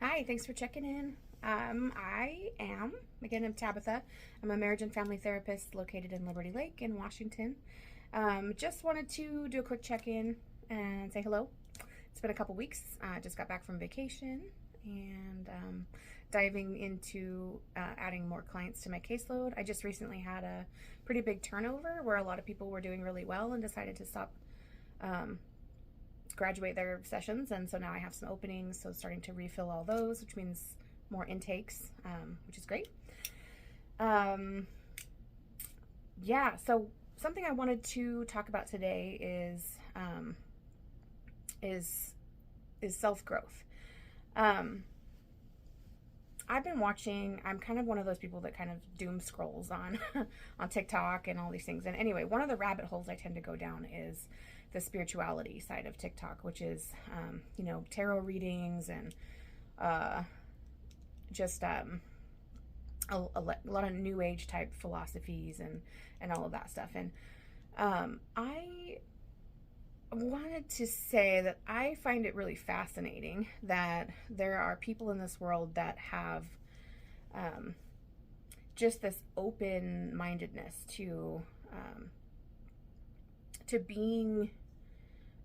Hi, thanks for checking in. I'm Tabitha. I'm a marriage and family therapist located in Liberty Lake in Washington. Just wanted to do a quick check in and say hello. It's been a couple weeks. I just got back from vacation and diving into adding more clients to my caseload. I just recently had a pretty big turnover where a lot of people were doing really well and decided to stop um, graduate their sessions, and so now I have some openings, so starting to refill all those, which means more intakes, which is great. um, yeah, so something I wanted to talk about today is is self-growth. um, I've been watching. I'm kind of one of those people that kind of doom scrolls on on TikTok and all these things. And anyway, one of the rabbit holes I tend to go down is the spirituality side of TikTok, which is tarot readings and uh, just lot of new age type philosophies and all of that stuff. And I wanted to say that I find it really fascinating that there are people in this world that have um, just this open mindedness to being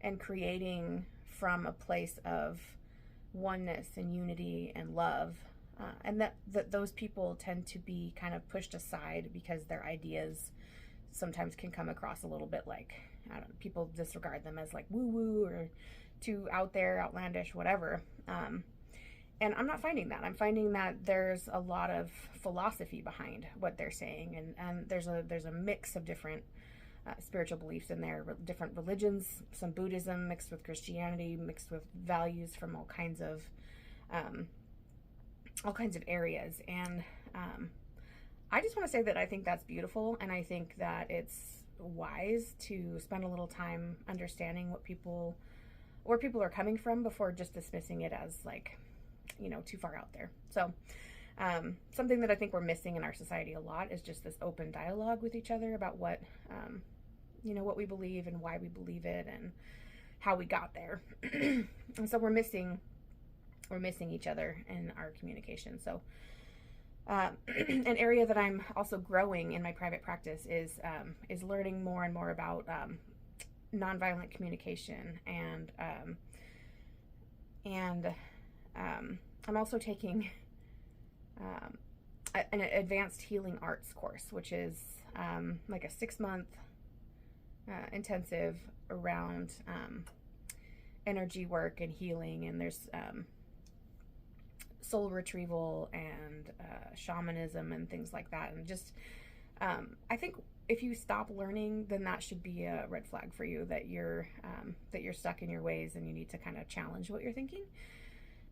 and creating from a place of oneness and unity and love. And that those people tend to be kind of pushed aside because their ideas sometimes can come across a little bit like, I don't know, people disregard them as like woo woo or too out there, outlandish, whatever. And I'm not finding that. I'm finding that there's a lot of philosophy behind what they're saying, and there's a mix of different spiritual beliefs in there, different religions, some Buddhism mixed with Christianity, mixed with values from um, all kinds of areas. And I just want to say that I think that's beautiful, and I think that it's wise to spend a little time understanding where people are coming from before just dismissing it as like, too far out there. So something that I think we're missing in our society a lot is just this open dialogue with each other about what we believe and why we believe it and how we got there. And so we're missing each other in our communication. So an area that I'm also growing in my private practice is learning more and more about nonviolent communication, and I'm also taking an advanced healing arts course, which is like a 6-month intensive around energy work and healing, and there's soul retrieval and shamanism and things like that. And just I think if you stop learning, then that should be a red flag for you that you're stuck in your ways and you need to kind of challenge what you're thinking.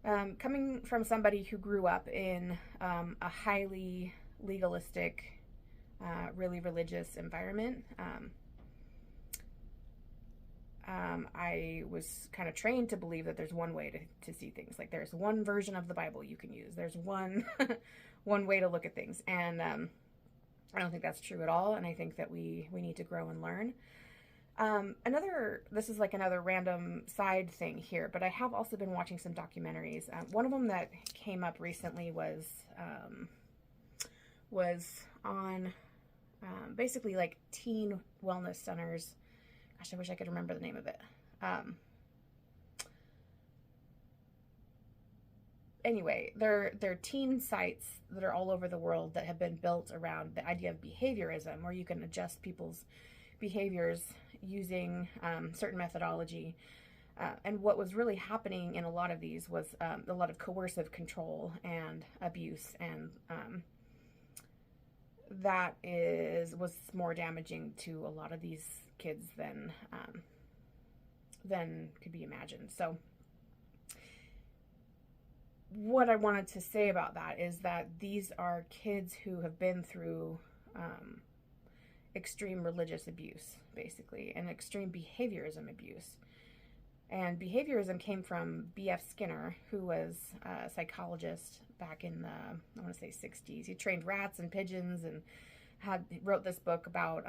Coming from somebody who grew up in a highly legalistic, really religious environment, I was kind of trained to believe that there's one way to see things. Like there's one version of the Bible you can use. There's one one way to look at things, and I don't think that's true at all. And I think that we need to grow and learn. This is like another random side thing here, but I have also been watching some documentaries. One of them that came up recently was on basically like teen wellness centers. Gosh, I wish I could remember the name of it. Anyway, they're teen sites that are all over the world that have been built around the idea of behaviorism, where you can adjust people's behaviors using certain methodology. And what was really happening in a lot of these was a lot of coercive control and abuse, and that was more damaging to a lot of these kids than could be imagined. So what I wanted to say about that is that these are kids who have been through extreme religious abuse, basically, and extreme behaviorism abuse. And behaviorism came from B.F. Skinner, who was a psychologist back in the, I want to say, 60s. He trained rats and pigeons and wrote this book about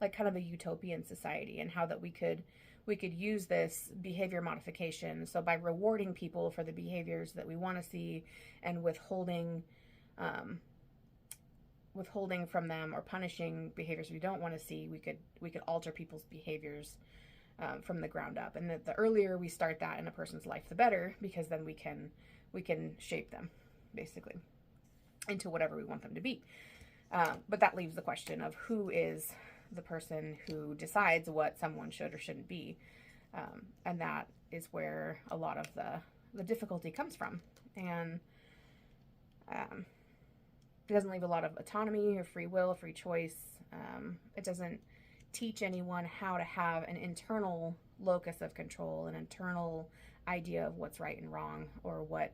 like kind of a utopian society, and how that we could use this behavior modification. So by rewarding people for the behaviors that we want to see, and withholding from them, or punishing behaviors we don't want to see, we could alter people's behaviors from the ground up. And the earlier we start that in a person's life, the better, because then we can shape them basically into whatever we want them to be. But that leaves the question of who is the person who decides what someone should or shouldn't be. And that is where a lot of the difficulty comes from. And it doesn't leave a lot of autonomy or free will, free choice. It doesn't teach anyone how to have an internal locus of control, an internal idea of what's right and wrong, or what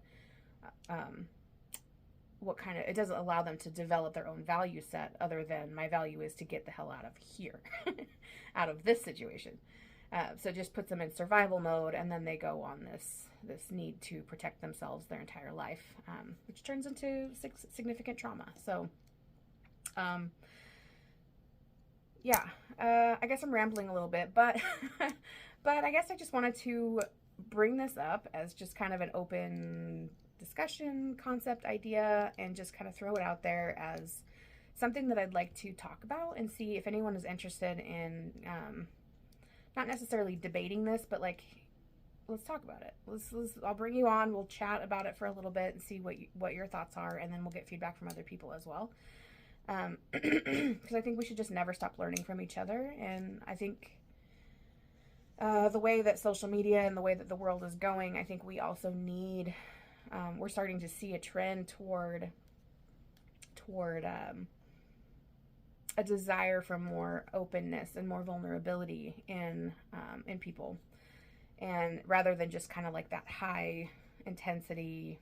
kind of, it doesn't allow them to develop their own value set, other than my value is to get the hell out of here, out of this situation. So it just puts them in survival mode, and then they go on this need to protect themselves their entire life, which turns into significant trauma. So, yeah, I guess I'm rambling a little bit, but but I guess I just wanted to bring this up as just kind of an open discussion, concept, idea, and just kind of throw it out there as something that I'd like to talk about, and see if anyone is interested in not necessarily debating this, but like, let's talk about it. I'll bring you on, we'll chat about it for a little bit and see what your thoughts are, and then we'll get feedback from other people as well. Because I think we should just never stop learning from each other. And I think the way that social media and the way that the world is going, I think we also need, we're starting to see a trend toward a desire for more openness and more vulnerability in people. And rather than just kind of like that high intensity,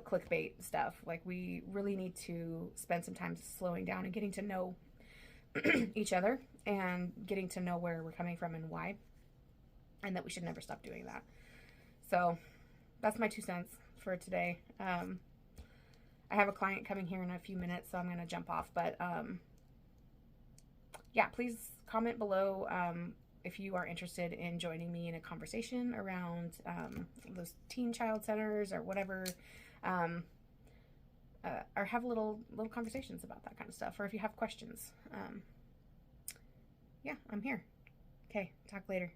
clickbait stuff, like we really need to spend some time slowing down and getting to know each other, and getting to know where we're coming from and why, and that we should never stop doing that. So that's my 2 cents for today. I have a client coming here in a few minutes, so I'm going to jump off, but yeah, please comment below if you are interested in joining me in a conversation around those teen child centers or whatever, or have little conversations about that kind of stuff, or if you have questions. Yeah, I'm here. Okay, talk later.